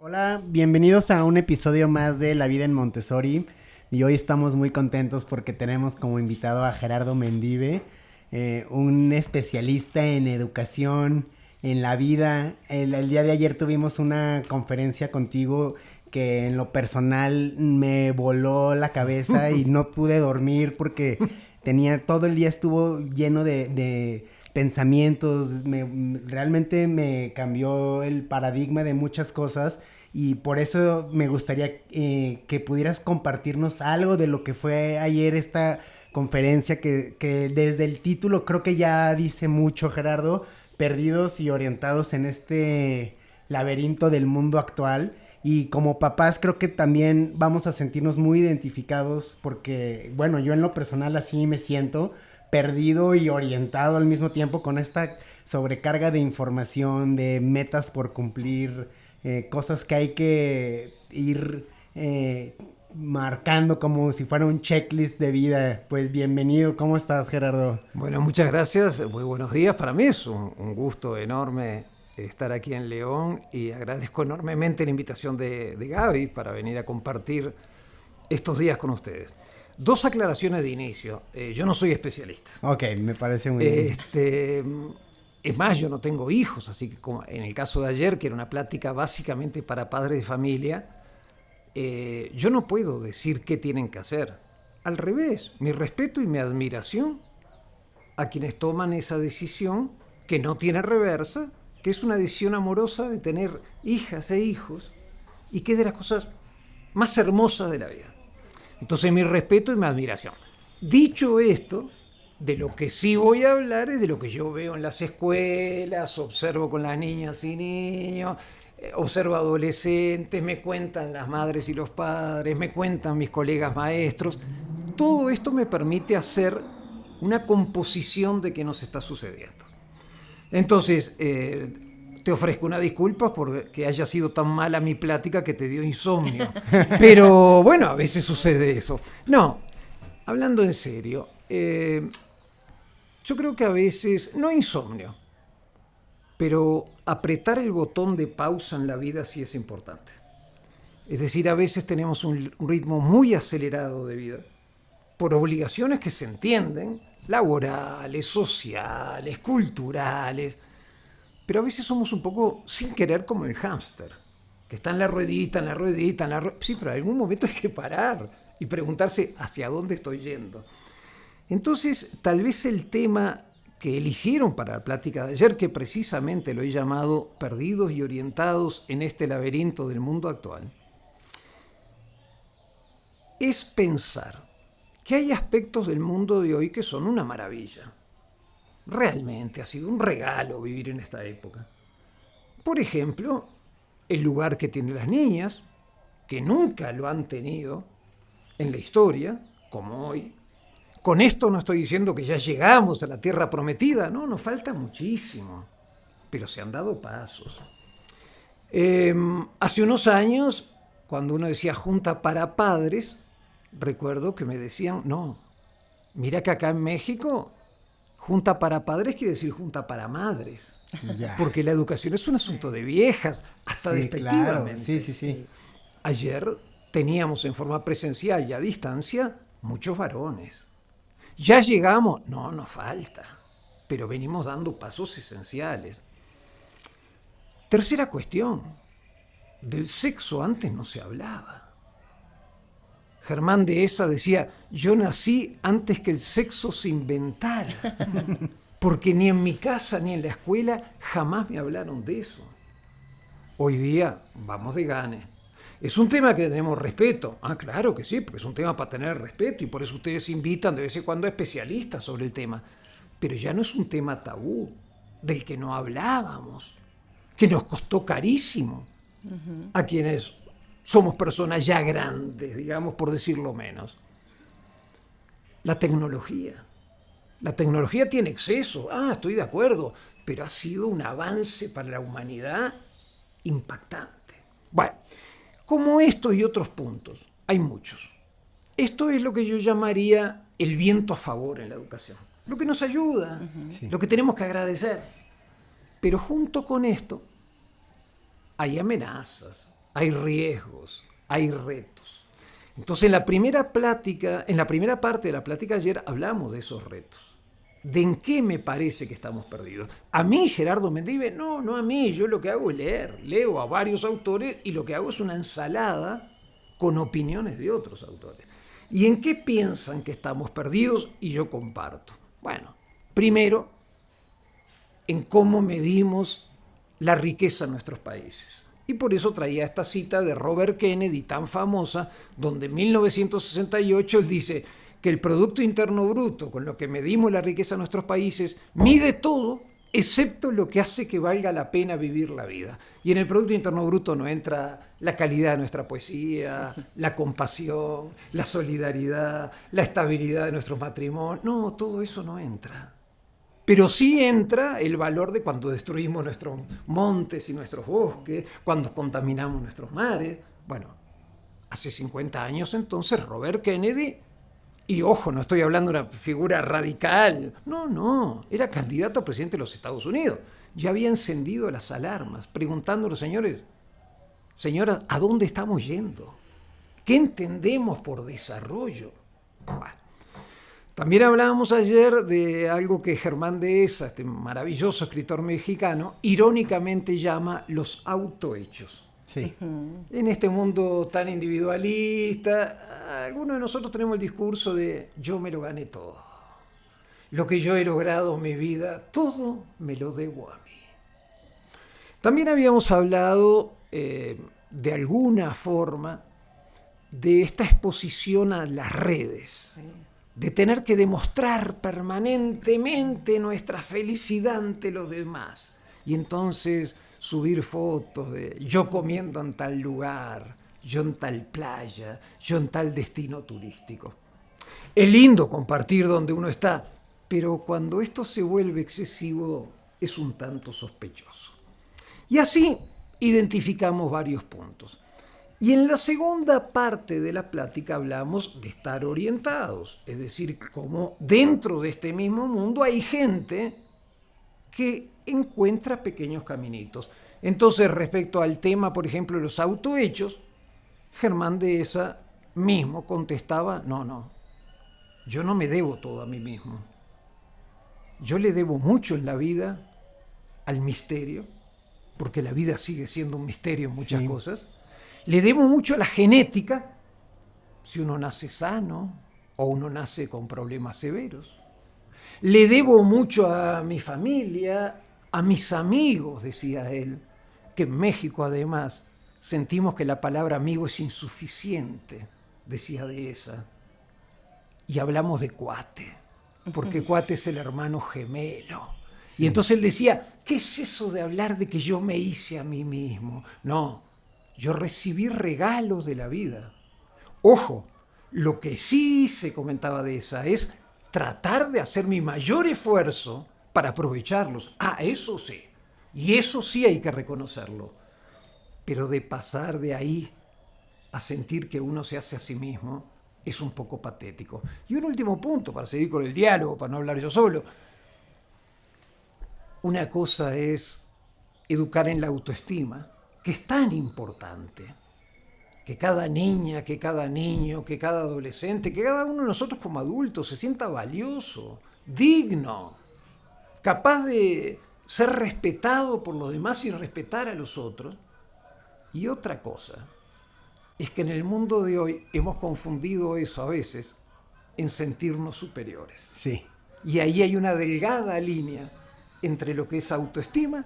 Hola, bienvenidos a un episodio más de La Vida en Montessori. Y hoy estamos muy contentos porque tenemos como invitado a Gerardo Mendive, un especialista en educación, en la vida. El día de ayer tuvimos una conferencia contigo que en lo personal me voló la cabeza y no pude dormir porque todo el día estuvo lleno de pensamientos. Realmente me cambió el paradigma de muchas cosas. Y por eso me gustaría que pudieras compartirnos algo de lo que fue ayer esta conferencia que desde el título creo que ya dice mucho, Gerardo, perdidos y orientados en este laberinto del mundo actual. Y como papás creo que también vamos a sentirnos muy identificados porque, bueno, yo en lo personal así me siento perdido y orientado al mismo tiempo con esta sobrecarga de información, de metas por cumplir, cosas que hay que ir marcando como si fuera un checklist de vida. Pues bienvenido, ¿cómo estás, Gerardo? Bueno, muchas gracias, muy buenos días. Para mí es un gusto enorme estar aquí en León y agradezco enormemente la invitación de Gaby para venir a compartir estos días con ustedes. Dos aclaraciones de inicio. Yo no soy especialista. Ok, me parece muy bien. Es más, yo no tengo hijos, así que como en el caso de ayer, que era una plática básicamente para padres de familia, yo no puedo decir qué tienen que hacer. Al revés, mi respeto y mi admiración a quienes toman esa decisión que no tiene reversa, que es una decisión amorosa de tener hijas e hijos y que es de las cosas más hermosas de la vida. Entonces, mi respeto y mi admiración. Dicho esto, de lo que sí voy a hablar es de lo que yo veo en las escuelas, observo con las niñas y niños, observo adolescentes, me cuentan las madres y los padres, me cuentan mis colegas maestros. Todo esto me permite hacer una composición de qué nos está sucediendo. Entonces, te ofrezco una disculpa porque haya sido tan mala mi plática que te dio insomnio. Pero bueno, a veces sucede eso. No, hablando en serio, yo creo que a veces, no insomnio, pero apretar el botón de pausa en la vida sí es importante. Es decir, a veces tenemos un ritmo muy acelerado de vida por obligaciones que se entienden, laborales, sociales, culturales, pero a veces somos un poco sin querer como el hámster, que está en la ruedita, en la ruedita, en la ruedita. Sí, pero en algún momento hay que parar y preguntarse hacia dónde estoy yendo. Entonces, tal vez el tema que eligieron para la plática de ayer, que precisamente lo he llamado perdidos y orientados en este laberinto del mundo actual, es pensar que hay aspectos del mundo de hoy que son una maravilla. Realmente ha sido un regalo vivir en esta época. Por ejemplo, el lugar que tienen las niñas, que nunca lo han tenido en la historia, como hoy. Con esto no estoy diciendo que ya llegamos a la tierra prometida, no, nos falta muchísimo, pero se han dado pasos. Hace unos años, cuando uno decía junta para padres, recuerdo que me decían, no, mira que acá en México, junta para padres quiere decir junta para madres. Ya. Porque la educación es un asunto de viejas, hasta Sí, despectivamente. claro. Sí. Ayer teníamos en forma presencial y a distancia muchos varones. ¿Ya llegamos? No, nos falta, pero venimos dando pasos esenciales. Tercera cuestión, del sexo antes no se hablaba. Germán Dehesa decía, yo nací antes que el sexo se inventara, porque ni en mi casa ni en la escuela jamás me hablaron de eso. Hoy día vamos de gane. ¿Es un tema que tenemos respeto? Ah, claro que sí, porque es un tema para tener respeto y por eso ustedes invitan de vez en cuando a especialistas sobre el tema. Pero ya no es un tema tabú, del que no hablábamos, que nos costó carísimo a quienes somos personas ya grandes, digamos, por decirlo menos. La tecnología. La tecnología tiene exceso, estoy de acuerdo, pero ha sido un avance para la humanidad impactante. Bueno, como estos y otros puntos, hay muchos. Esto es lo que yo llamaría el viento a favor en la educación. Lo que nos ayuda, Sí. lo que tenemos que agradecer. Pero junto con esto hay amenazas, hay riesgos, hay retos. Entonces en la primera parte de la plática ayer hablamos de esos retos. ¿De en qué me parece que estamos perdidos? ¿A mí, Gerardo Mendive? No a mí. Yo lo que hago es leer. Leo a varios autores y lo que hago es una ensalada con opiniones de otros autores. ¿Y en qué piensan que estamos perdidos? Y yo comparto. Bueno, primero, en cómo medimos la riqueza en nuestros países. Y por eso traía esta cita de Robert Kennedy, tan famosa, donde en 1968 él dice que el Producto Interno Bruto, con lo que medimos la riqueza de nuestros países, mide todo, excepto lo que hace que valga la pena vivir la vida. Y en el Producto Interno Bruto no entra la calidad de nuestra poesía, sí, la compasión, la solidaridad, la estabilidad de nuestros matrimonios. No, todo eso no entra. Pero sí entra el valor de cuando destruimos nuestros montes y nuestros bosques, cuando contaminamos nuestros mares. Bueno, hace 50 años entonces Robert Kennedy, y ojo, no estoy hablando de una figura radical, no, era candidato a presidente de los Estados Unidos. Ya había encendido las alarmas, preguntando a los señores, señoras, ¿a dónde estamos yendo? ¿Qué entendemos por desarrollo? Bueno, también hablábamos ayer de algo que Germán Dehesa, este maravilloso escritor mexicano, irónicamente llama los autohechos. Sí. En este mundo tan individualista, algunos de nosotros tenemos el discurso de yo me lo gané todo. Lo que yo he logrado en mi vida, todo me lo debo a mí. También habíamos hablado de alguna forma de esta exposición a las redes. Sí. De tener que demostrar permanentemente nuestra felicidad ante los demás. Y entonces subir fotos de yo comiendo en tal lugar, yo en tal playa, yo en tal destino turístico. Es lindo compartir donde uno está, pero cuando esto se vuelve excesivo es un tanto sospechoso. Y así identificamos varios puntos. Y en la segunda parte de la plática hablamos de estar orientados, es decir, cómo dentro de este mismo mundo hay gente que encuentra pequeños caminitos. Entonces, respecto al tema, por ejemplo, de los autohechos, Germán Dehesa mismo contestaba, no, yo no me debo todo a mí mismo. Yo le debo mucho en la vida al misterio, porque la vida sigue siendo un misterio en muchas cosas. Le debo mucho a la genética, si uno nace sano o uno nace con problemas severos. Le debo mucho a mi familia, a mis amigos, decía él, que en México además sentimos que la palabra amigo es insuficiente, decía Dehesa. Y hablamos de cuate, porque cuate es el hermano gemelo. Sí. Y entonces él decía, ¿qué es eso de hablar de que yo me hice a mí mismo? No. Yo recibí regalos de la vida. Ojo, lo que sí hice, comentaba Dehesa, es tratar de hacer mi mayor esfuerzo para aprovecharlos. Eso sí. Y eso sí hay que reconocerlo. Pero de pasar de ahí a sentir que uno se hace a sí mismo es un poco patético. Y un último punto, para seguir con el diálogo, para no hablar yo solo. Una cosa es educar en la autoestima, que es tan importante, que cada niña, que cada niño, que cada adolescente, que cada uno de nosotros como adultos se sienta valioso, digno, capaz de ser respetado por los demás y respetar a los otros. Y otra cosa es que en el mundo de hoy hemos confundido eso a veces en sentirnos superiores. Sí. Y ahí hay una delgada línea entre lo que es autoestima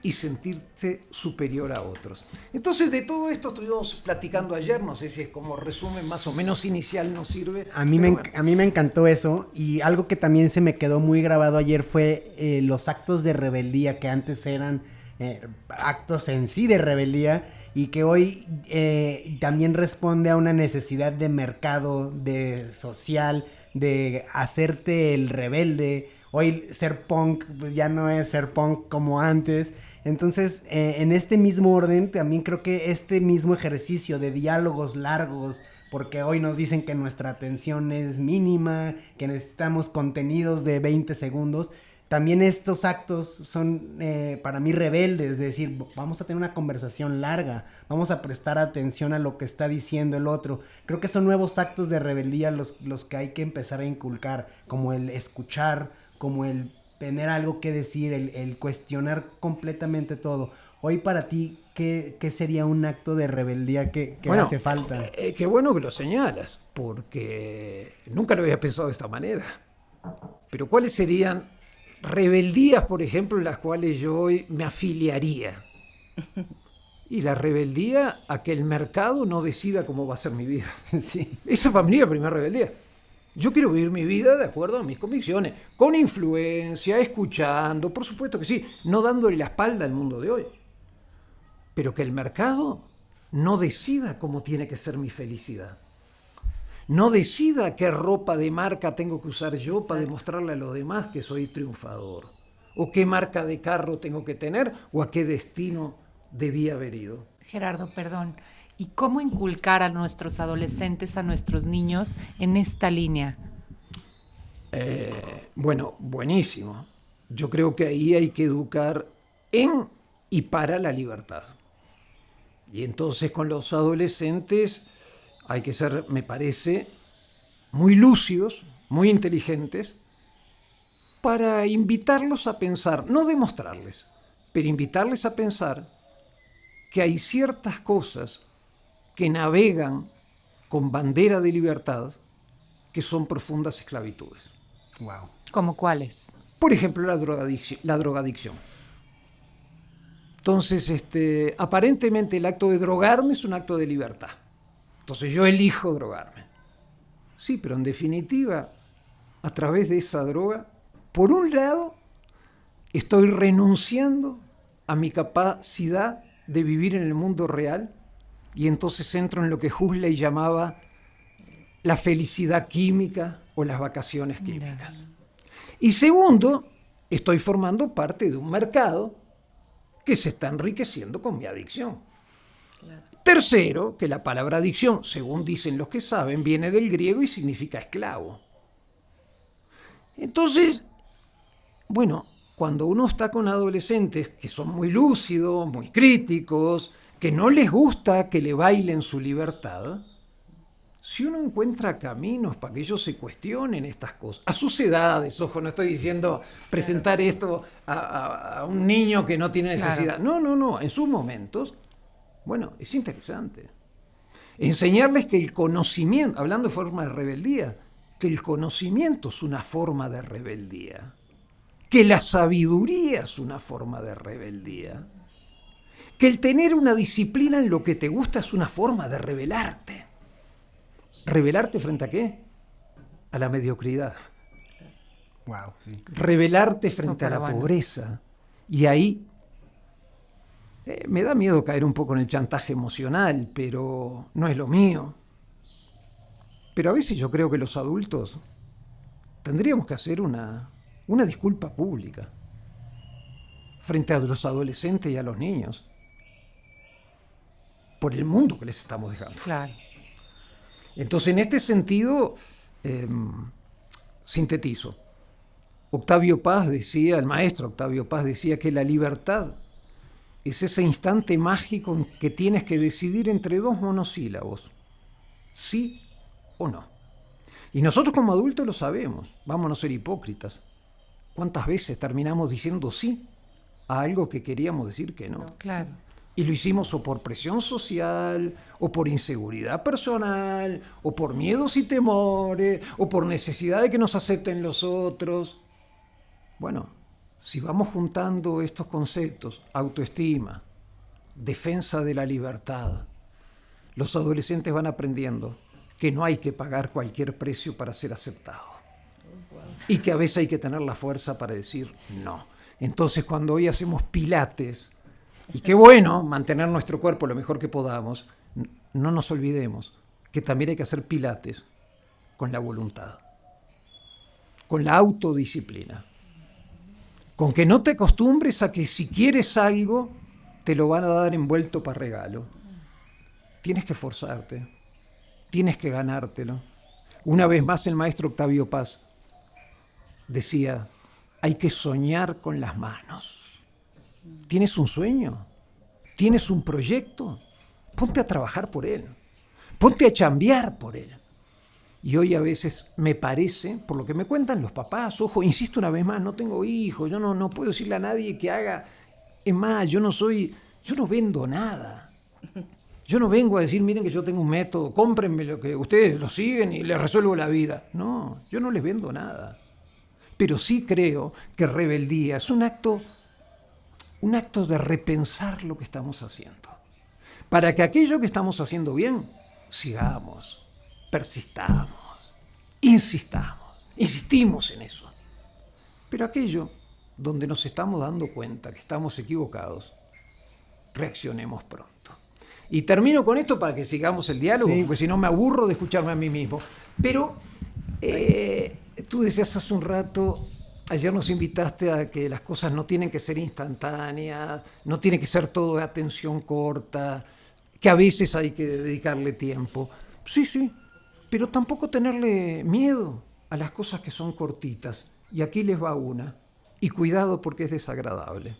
y sentirse superior a otros. Entonces, de todo esto estuvimos platicando ayer, no sé si es como resumen más o menos inicial, nos sirve. A mí me encantó eso, y algo que también se me quedó muy grabado ayer fue los actos de rebeldía, que antes eran actos en sí de rebeldía, y que hoy también responde a una necesidad de mercado, de social, de hacerte el rebelde. Hoy ser punk pues ya no es ser punk como antes. Entonces, en este mismo orden, también creo que este mismo ejercicio de diálogos largos, porque hoy nos dicen que nuestra atención es mínima, que necesitamos contenidos de 20 segundos, también estos actos son para mí rebeldes, es decir, vamos a tener una conversación larga, vamos a prestar atención a lo que está diciendo el otro. Creo que son nuevos actos de rebeldía los que hay que empezar a inculcar, como el escuchar, como el tener algo que decir, el cuestionar completamente todo. Hoy para ti, ¿qué sería un acto de rebeldía que hace falta? Qué bueno que lo señalas, porque nunca lo había pensado de esta manera. Pero ¿cuáles serían rebeldías, por ejemplo, en las cuales yo hoy me afiliaría? Y la rebeldía a que el mercado no decida cómo va a ser mi vida. Sí. Esa para mí es la primera rebeldía. Yo quiero vivir mi vida de acuerdo a mis convicciones, con influencia, escuchando, por supuesto que sí, no dándole la espalda al mundo de hoy. Pero que el mercado no decida cómo tiene que ser mi felicidad. No decida qué ropa de marca tengo que usar yo para demostrarle a los demás que soy triunfador. O qué marca de carro tengo que tener o a qué destino debía haber ido. Gerardo, perdón. ¿Y cómo inculcar a nuestros adolescentes, a nuestros niños en esta línea? Bueno, buenísimo. Yo creo que ahí hay que educar en y para la libertad. Y entonces con los adolescentes hay que ser, me parece, muy lúcidos, muy inteligentes, para invitarlos a pensar, no demostrarles, pero invitarles a pensar que hay ciertas cosas que navegan con bandera de libertad que son profundas esclavitudes. Wow. ¿Cómo cuáles? Por ejemplo, la drogadicción. Entonces, aparentemente el acto de drogarme es un acto de libertad. Entonces yo elijo drogarme. Sí, pero en definitiva, a través de esa droga, por un lado, estoy renunciando a mi capacidad de vivir en el mundo real y entonces entro en lo que Huxley llamaba la felicidad química o las vacaciones químicas. Y segundo, estoy formando parte de un mercado que se está enriqueciendo con mi adicción. Tercero, que la palabra adicción, según dicen los que saben, viene del griego y significa esclavo. Entonces, bueno, cuando uno está con adolescentes que son muy lúcidos, muy críticos, que no les gusta que le bailen su libertad, si uno encuentra caminos para que ellos se cuestionen estas cosas, a sus edades, ojo, no estoy diciendo presentar esto a un niño que no tiene necesidad. Claro. No, en sus momentos, bueno, es interesante. Enseñarles que el conocimiento, hablando de forma de rebeldía, que el conocimiento es una forma de rebeldía, que la sabiduría es una forma de rebeldía, que el tener una disciplina en lo que te gusta es una forma de rebelarte. ¿Rebelarte frente a qué? A la mediocridad. Wow, sí. Rebelarte frente a la pobreza. Y ahí me da miedo caer un poco en el chantaje emocional, pero no es lo mío. Pero a veces yo creo que los adultos tendríamos que hacer una disculpa pública frente a los adolescentes y a los niños por el mundo que les estamos dejando. Claro. Entonces, en este sentido, sintetizo. Octavio Paz decía, el maestro Octavio Paz decía que la libertad es ese instante mágico en que tienes que decidir entre dos monosílabos, sí o no. Y nosotros como adultos lo sabemos, vamos a no ser hipócritas. ¿Cuántas veces terminamos diciendo sí a algo que queríamos decir que no? Claro. Y lo hicimos o por presión social, o por inseguridad personal, o por miedos y temores, o por necesidad de que nos acepten los otros. Bueno, si vamos juntando estos conceptos, autoestima, defensa de la libertad, los adolescentes van aprendiendo que no hay que pagar cualquier precio para ser aceptado. Y que a veces hay que tener la fuerza para decir no. Entonces, cuando hoy hacemos pilates, y qué bueno mantener nuestro cuerpo lo mejor que podamos, no nos olvidemos que también hay que hacer pilates con la voluntad, con la autodisciplina, con que no te acostumbres a que si quieres algo, te lo van a dar envuelto para regalo. Tienes que esforzarte, tienes que ganártelo. Una vez más el maestro Octavio Paz decía, hay que soñar con las manos. ¿Tienes un sueño? ¿Tienes un proyecto? Ponte a trabajar por él. Ponte a chambear por él. Y hoy a veces me parece, por lo que me cuentan los papás, ojo, insisto una vez más, no tengo hijos, yo no puedo decirle a nadie que haga. Es más, yo no vendo nada. Yo no vengo a decir, miren que yo tengo un método, cómprenme lo que ustedes lo siguen y les resuelvo la vida. No, yo no les vendo nada. Pero sí creo que rebeldía es un acto de repensar lo que estamos haciendo. Para que aquello que estamos haciendo bien, sigamos, persistamos, insistimos en eso. Pero aquello donde nos estamos dando cuenta que estamos equivocados, reaccionemos pronto. Y termino con esto para que sigamos el diálogo, sí, porque si no me aburro de escucharme a mí mismo. Pero tú decías hace un rato, ayer nos invitaste a que las cosas no tienen que ser instantáneas, no tiene que ser todo de atención corta, que a veces hay que dedicarle tiempo. Sí, pero tampoco tenerle miedo a las cosas que son cortitas. Y aquí les va una. Y cuidado porque es desagradable.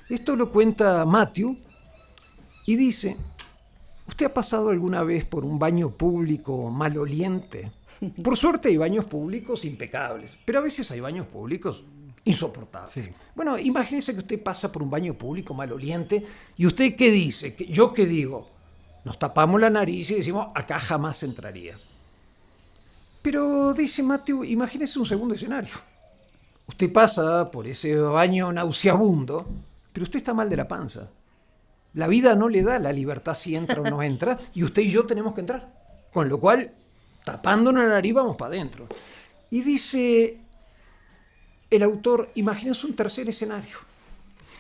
Esto lo cuenta Matthew y dice, ¿usted ha pasado alguna vez por un baño público maloliente? Por suerte hay baños públicos impecables, pero a veces hay baños públicos insoportables. Sí. Bueno, imagínese que usted pasa por un baño público maloliente y ¿usted qué dice? ¿Yo qué digo? Nos tapamos la nariz y decimos, acá jamás entraría. Pero dice Matthew, imagínese un segundo escenario. Usted pasa por ese baño nauseabundo, pero usted está mal de la panza. La vida no le da la libertad si entra o no entra, y usted y yo tenemos que entrar. Con lo cual, tapándonos la nariz, vamos para adentro. Y dice el autor, imagínense un tercer escenario,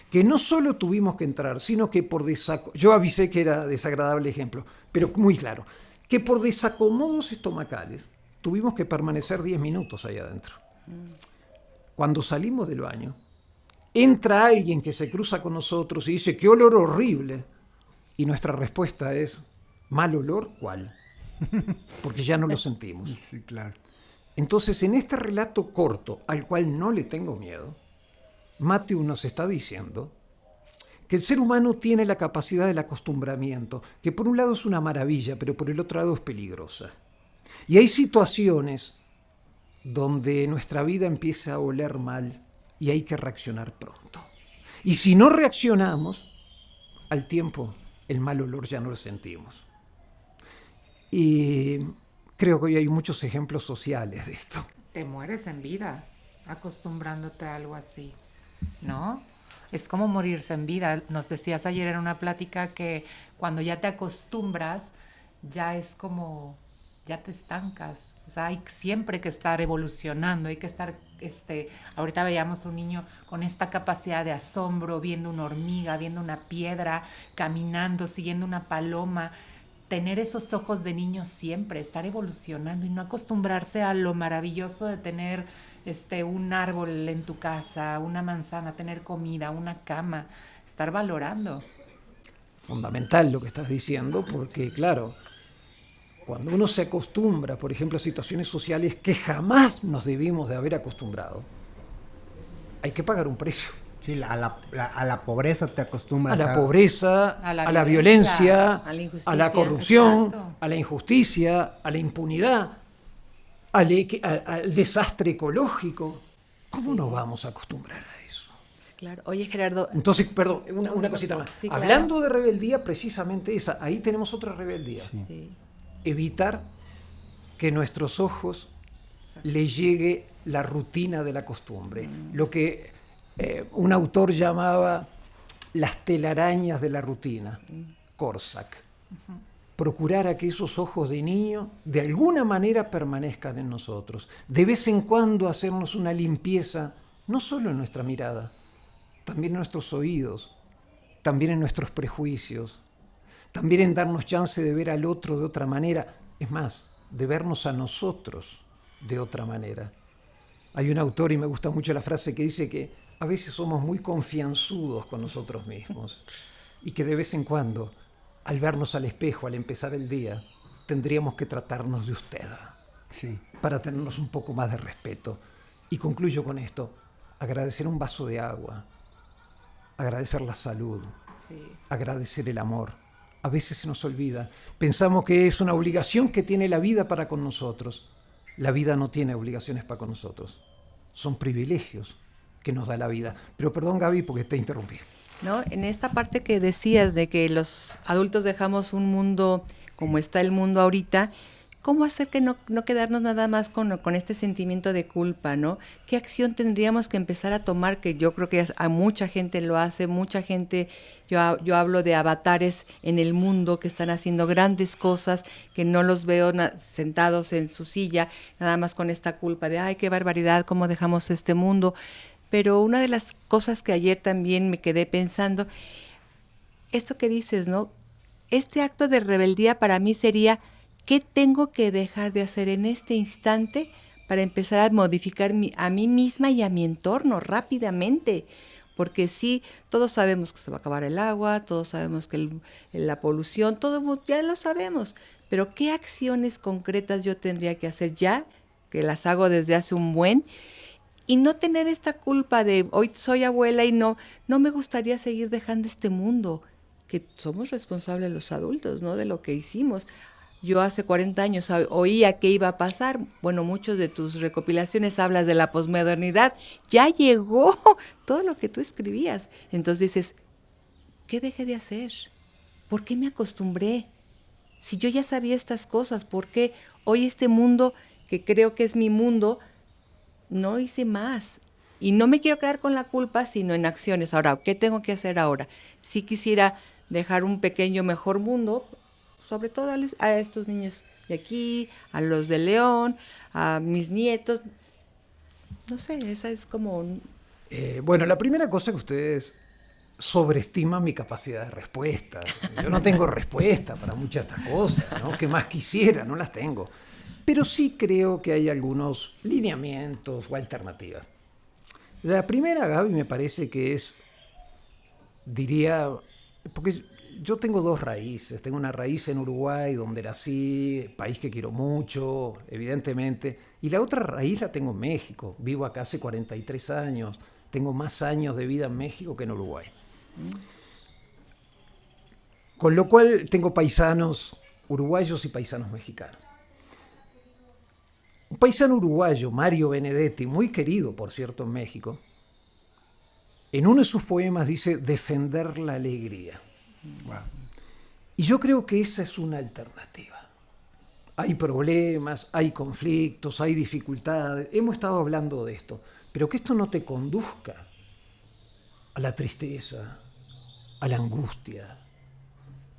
que no solo tuvimos que entrar, sino que por yo avisé que era desagradable ejemplo, pero muy claro, que por desacomodos estomacales tuvimos que permanecer 10 minutos ahí adentro. Cuando salimos del baño, entra alguien que se cruza con nosotros y dice, ¡qué olor horrible! Y nuestra respuesta es, ¿mal olor? ¿Cuál? Porque ya no lo sentimos. Sí, claro. Entonces, en este relato corto, al cual no le tengo miedo, Matthew nos está diciendo que el ser humano tiene la capacidad del acostumbramiento, que por un lado es una maravilla, pero por el otro lado es peligrosa. Y hay situaciones donde nuestra vida empieza a oler mal y hay que reaccionar pronto. Y si no reaccionamos, al tiempo el mal olor ya no lo sentimos. Y creo que hoy hay muchos ejemplos sociales de esto. Te mueres en vida acostumbrándote a algo así, ¿no? Es como morirse en vida. Nos decías ayer en una plática que cuando ya te acostumbras, ya es como, ya te estancas. O sea, hay siempre que estar evolucionando, hay que estar, ahorita veíamos un niño con esta capacidad de asombro, viendo una hormiga, viendo una piedra, caminando, siguiendo una paloma. Tener esos ojos de niño siempre, estar evolucionando y no acostumbrarse a lo maravilloso de tener un árbol en tu casa, una manzana, tener comida, una cama, estar valorando. Fundamental lo que estás diciendo, porque claro, cuando uno se acostumbra, por ejemplo, a situaciones sociales que jamás nos debimos de haber acostumbrado, hay que pagar un precio. Sí, a la pobreza te acostumbras. A la pobreza, a la violencia, a la corrupción, exacto, a la injusticia, a la impunidad, al desastre ecológico. ¿Cómo nos vamos a acostumbrar a eso? Sí, claro. Oye, Gerardo. Entonces, perdón, una cosita más. Sí, claro. Hablando de rebeldía, precisamente esa, ahí tenemos otra rebeldía. Sí. Evitar que nuestros ojos le llegue la rutina de la costumbre. Lo que un autor llamaba las telarañas de la rutina, Korsak. Procurar a que esos ojos de niño de alguna manera permanezcan en nosotros. De vez en cuando hacernos una limpieza, no solo en nuestra mirada, también en nuestros oídos, también en nuestros prejuicios, también en darnos chance de ver al otro de otra manera, es más, de vernos a nosotros de otra manera. Hay un autor, y me gusta mucho la frase, que dice que a veces somos muy confianzudos con nosotros mismos y que de vez en cuando, al vernos al espejo, al empezar el día, tendríamos que tratarnos de usted, sí, para tenernos un poco más de respeto. Y concluyo con esto, agradecer un vaso de agua, agradecer la salud, Sí. agradecer el amor. A veces se nos olvida. Pensamos que es una obligación que tiene la vida para con nosotros. La vida no tiene obligaciones para con nosotros. Son privilegios que nos da la vida. Pero perdón, Gaby, porque te interrumpí. ¿No? En esta parte que decías de que los adultos dejamos un mundo como está el mundo ahorita, ¿cómo hacer que no quedarnos nada más con este sentimiento de culpa, ¿no? ¿Qué acción tendríamos que empezar a tomar? Que yo creo que a mucha gente lo hace, mucha gente, yo hablo de avatares en el mundo que están haciendo grandes cosas, que no los veo sentados en su silla, nada más con esta culpa de, ay, qué barbaridad, cómo dejamos este mundo. Pero una de las cosas que ayer también me quedé pensando, esto que dices, ¿no? Este acto de rebeldía para mí sería, ¿qué tengo que dejar de hacer en este instante para empezar a modificar a mí misma y a mi entorno rápidamente? Porque sí, todos sabemos que se va a acabar el agua, todos sabemos que la polución, todo ya lo sabemos, pero ¿qué acciones concretas yo tendría que hacer ya, que las hago desde hace un buen, y no tener esta culpa de hoy soy abuela y no me gustaría seguir dejando este mundo, que somos responsables los adultos, ¿no? De lo que hicimos. Yo hace 40 años oía qué iba a pasar. Bueno, muchos de tus recopilaciones hablas de la posmodernidad. Ya llegó todo lo que tú escribías. Entonces dices, ¿qué dejé de hacer? ¿Por qué me acostumbré? Si yo ya sabía estas cosas, ¿por qué hoy este mundo, que creo que es mi mundo, no hice más? Y no me quiero quedar con la culpa, sino en acciones. Ahora, ¿qué tengo que hacer ahora? Si quisiera dejar un pequeño mejor mundo, sobre todo a estos niños de aquí, a los de León, a mis nietos. No sé, esa es como... Bueno, la primera cosa que ustedes sobreestiman mi capacidad de respuesta. Yo no tengo respuesta para muchas de estas cosas, ¿no? Que más quisiera, no las tengo. Pero sí creo que hay algunos lineamientos o alternativas. La primera, Gaby, me parece que es, diría, porque yo tengo dos raíces. Tengo una raíz en Uruguay, donde nací, país que quiero mucho, evidentemente. Y la otra raíz la tengo en México. Vivo acá hace 43 años. Tengo más años de vida en México que en Uruguay. Con lo cual tengo paisanos uruguayos y paisanos mexicanos. Un paisano uruguayo, Mario Benedetti, muy querido, por cierto, en México, en uno de sus poemas dice defender la alegría. Wow. Y yo creo que esa es una alternativa. Hay problemas, hay conflictos, hay dificultades. Hemos estado hablando de esto. Pero que esto no te conduzca a la tristeza, a la angustia.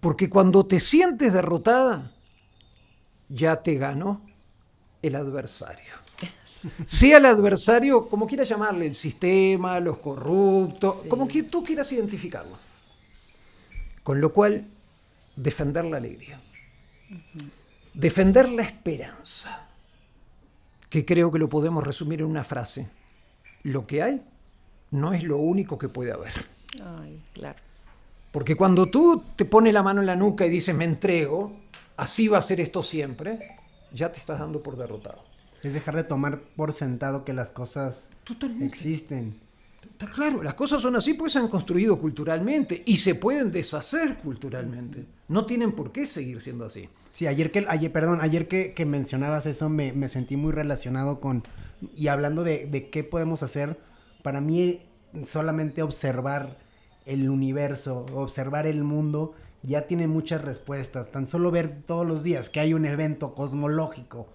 Porque cuando te sientes derrotada, ya te ganó el adversario. Sea el adversario, como quieras llamarle, el sistema, los corruptos, sí, como que tú quieras identificarlo. Con lo cual, defender la alegría. Defender la esperanza. Que creo que lo podemos resumir en una frase. Lo que hay no es lo único que puede haber. Ay, claro. Porque cuando tú te pones la mano en la nuca y dices me entrego, así va a ser esto siempre, ya te estás dando por derrotado. Es dejar de tomar por sentado que las cosas existen. Claro, las cosas son así porque se han construido culturalmente y se pueden deshacer culturalmente. No tienen por qué seguir siendo así. Sí, ayer que mencionabas eso me sentí muy relacionado con, y hablando de qué podemos hacer, para mí solamente observar el universo, observar el mundo, ya tiene muchas respuestas. Tan solo ver todos los días que hay un evento cosmológico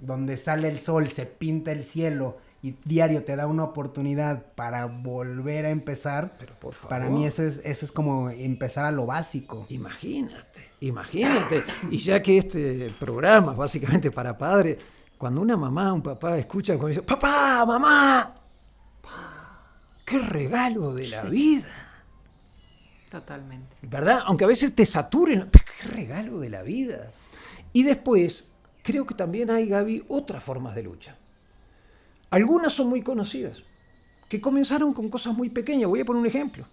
donde sale el sol, se pinta el cielo y diario te da una oportunidad para volver a empezar. Pero por favor. Para mí eso es como empezar a lo básico. Imagínate. Y ya que este programa es básicamente para padres, cuando una mamá o un papá escucha como dice, papá, mamá, qué regalo de la vida. Totalmente. ¿Verdad? Aunque a veces te saturen, pero qué regalo de la vida. Y después, creo que también hay, Gaby, otras formas de lucha. Algunas son muy conocidas, que comenzaron con cosas muy pequeñas. Voy a poner un ejemplo.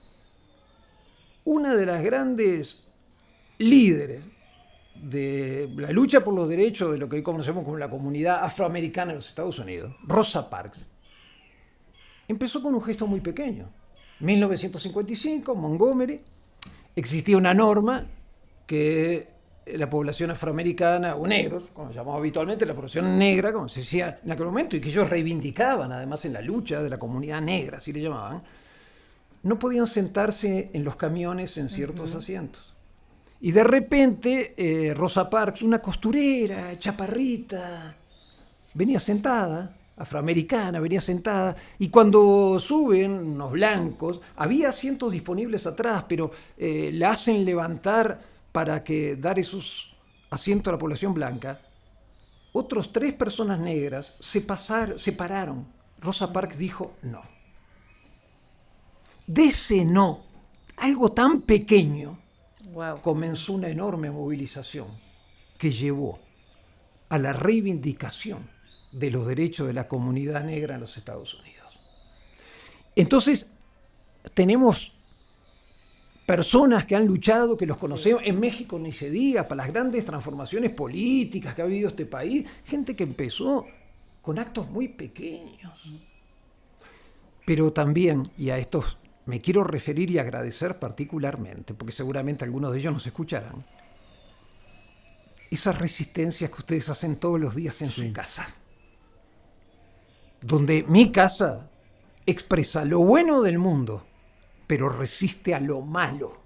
Una de las grandes líderes de la lucha por los derechos de lo que hoy conocemos como la comunidad afroamericana en los Estados Unidos, Rosa Parks, empezó con un gesto muy pequeño. 1955, Montgomery, existía una norma que la población afroamericana, o negros, como llamamos habitualmente, la población negra, como se decía en aquel momento, y que ellos reivindicaban además en la lucha de la comunidad negra, así le llamaban, no podían sentarse en los camiones en ciertos asientos. Y de repente Rosa Parks, una costurera, chaparrita, venía sentada, afroamericana, venía sentada, y cuando suben unos blancos, había asientos disponibles atrás, pero la hacen levantar para dar esos asientos a la población blanca. Otros 3 personas negras se pararon. Rosa Parks dijo no. De ese no, algo tan pequeño, comenzó una enorme movilización que llevó a la reivindicación de los derechos de la comunidad negra en los Estados Unidos. Entonces, tenemos personas que han luchado, que los conocemos, en México ni se diga, para las grandes transformaciones políticas que ha habido este país, gente que empezó con actos muy pequeños. Pero también, y a estos me quiero referir y agradecer particularmente, porque seguramente algunos de ellos nos escucharán, esas resistencias que ustedes hacen todos los días en su casa, donde mi casa expresa lo bueno del mundo, pero resiste a lo malo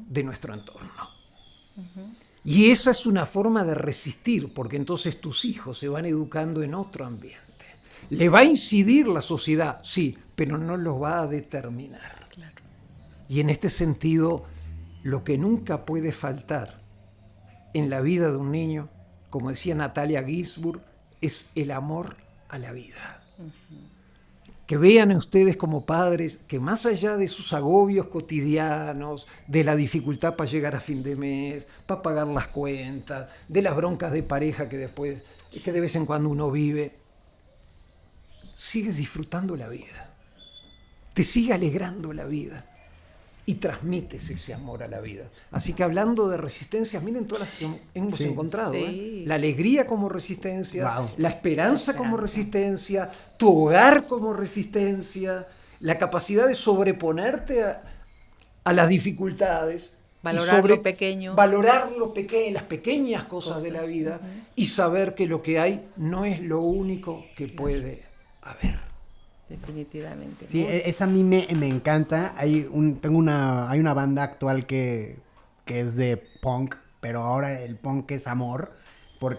de nuestro entorno. Y esa es una forma de resistir, porque entonces tus hijos se van educando en otro ambiente. Le va a incidir la sociedad, sí, pero no los va a determinar. Claro. Y en este sentido, lo que nunca puede faltar en la vida de un niño, como decía Natalia Ginzburg, es el amor a la vida. Que vean a ustedes como padres que más allá de sus agobios cotidianos, de la dificultad para llegar a fin de mes, para pagar las cuentas, de las broncas de pareja que de vez en cuando uno vive, sigues disfrutando la vida, te sigue alegrando la vida y transmites ese amor a la vida. Así que hablando de resistencias, miren todas las que hemos encontrado. Sí. La alegría como resistencia, la esperanza como resistencia, tu hogar como resistencia, la capacidad de sobreponerte a las dificultades. Valorar lo pequeño. Valorar lo pequeño, las pequeñas cosas de la vida y saber que lo que hay no es lo único que puede haber. Definitivamente. Sí, esa a mí me encanta. Hay una banda actual que es de punk, pero ahora el punk es amor.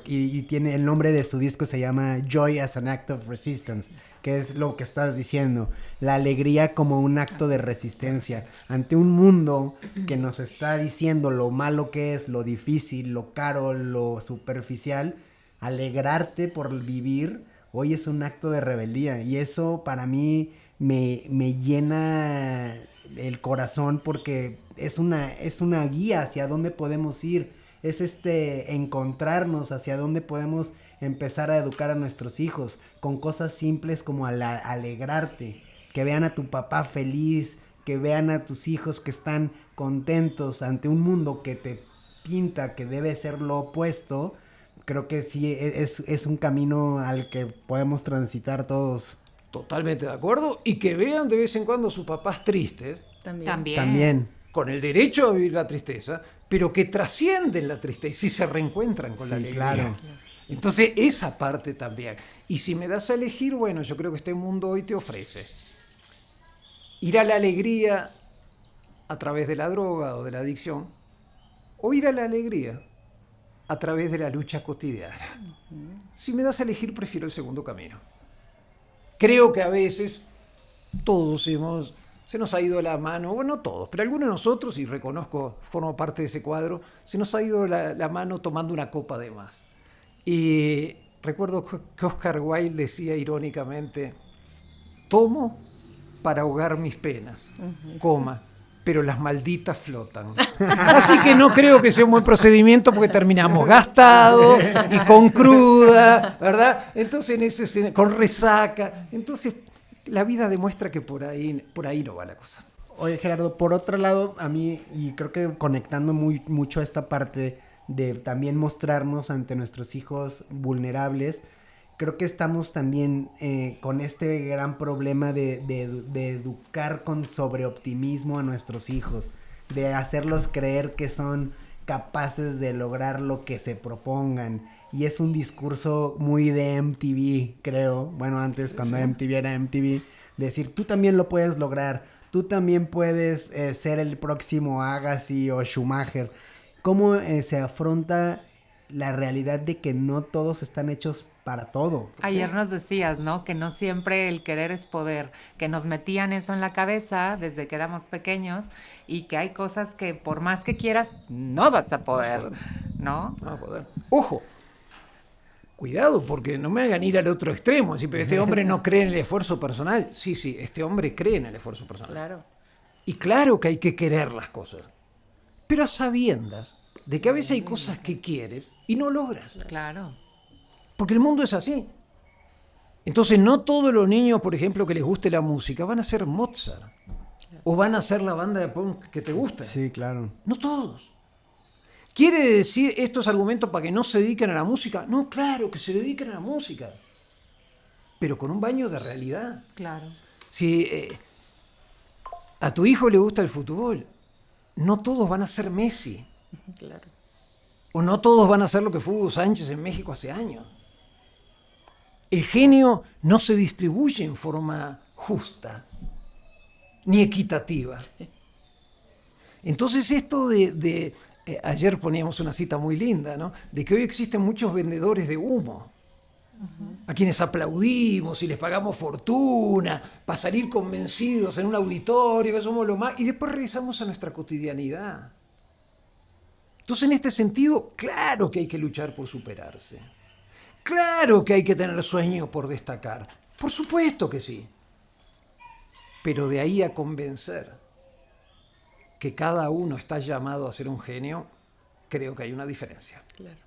Y tiene el nombre de su disco, se llama Joy as an Act of Resistance, que es lo que estás diciendo, la alegría como un acto de resistencia ante un mundo que nos está diciendo lo malo que es, lo difícil, lo caro, lo superficial. Alegrarte por vivir hoy es un acto de rebeldía, y eso para mí me llena el corazón, porque es una guía hacia dónde podemos ir. Es encontrarnos hacia dónde podemos empezar a educar a nuestros hijos con cosas simples como alegrarte, que vean a tu papá feliz, que vean a tus hijos que están contentos ante un mundo que te pinta que debe ser lo opuesto. Creo que sí es un camino al que podemos transitar todos. Totalmente de acuerdo, y que vean de vez en cuando a sus papás tristes. También. Con el derecho a vivir la tristeza, pero que trascienden la tristeza y se reencuentran con la alegría. Claro. Entonces, esa parte también. Y si me das a elegir, bueno, yo creo que este mundo hoy te ofrece ir a la alegría a través de la droga o de la adicción, o ir a la alegría a través de la lucha cotidiana. Si me das a elegir, prefiero el segundo camino. Creo que a veces se nos ha ido la mano, bueno, no todos, pero algunos de nosotros, y reconozco, formo parte de ese cuadro, se nos ha ido la mano tomando una copa de más. Y recuerdo que Oscar Wilde decía irónicamente, tomo para ahogar mis penas, pero las malditas flotan. Así que no creo que sea un buen procedimiento, porque terminamos gastados y con cruda, ¿verdad? Entonces, con resaca. Entonces, la vida demuestra que por ahí no va la cosa. Oye, Gerardo, por otro lado, a mí, y creo que conectando mucho a esta parte de también mostrarnos ante nuestros hijos vulnerables, creo que estamos también con este gran problema de educar con sobreoptimismo a nuestros hijos, de hacerlos creer que son capaces de lograr lo que se propongan. Y es un discurso muy de MTV, creo. Bueno, antes cuando MTV era MTV, decir, tú también lo puedes lograr, tú también puedes ser el próximo Agassi o Schumacher. ¿Cómo se afronta la realidad de que no todos están hechos para todo? Ayer nos decías, ¿no? Que no siempre el querer es poder, que nos metían eso en la cabeza desde que éramos pequeños y que hay cosas que por más que quieras no vas a poder, ¿no? No va a poder. Ojo, cuidado, porque no me hagan ir al otro extremo. Decir, pero este hombre no cree en el esfuerzo personal. Sí, este hombre cree en el esfuerzo personal. Claro. Y claro que hay que querer las cosas, pero a sabiendas de que a veces hay cosas que quieres y no logras. Claro. Porque el mundo es así. Entonces no todos los niños, por ejemplo, que les guste la música, van a ser Mozart. O van a ser la banda de punk que te gusta. Sí, claro. No todos. ¿Quiere decir estos argumentos para que no se dediquen a la música? No, claro, que se dediquen a la música. Pero con un baño de realidad. Claro. Si a tu hijo le gusta el fútbol, no todos van a ser Messi. Claro. O no todos van a ser lo que fue Hugo Sánchez en México hace años. El genio no se distribuye en forma justa, ni equitativa. Entonces esto ayer poníamos una cita muy linda, ¿no? De que hoy existen muchos vendedores de humo, a quienes aplaudimos y les pagamos fortuna para salir convencidos en un auditorio que somos lo más, y después regresamos a nuestra cotidianidad. Entonces, en este sentido, claro que hay que luchar por superarse. Claro que hay que tener sueños por destacar. Por supuesto que sí. Pero de ahí a convencer que cada uno está llamado a ser un genio, creo que hay una diferencia. Claro.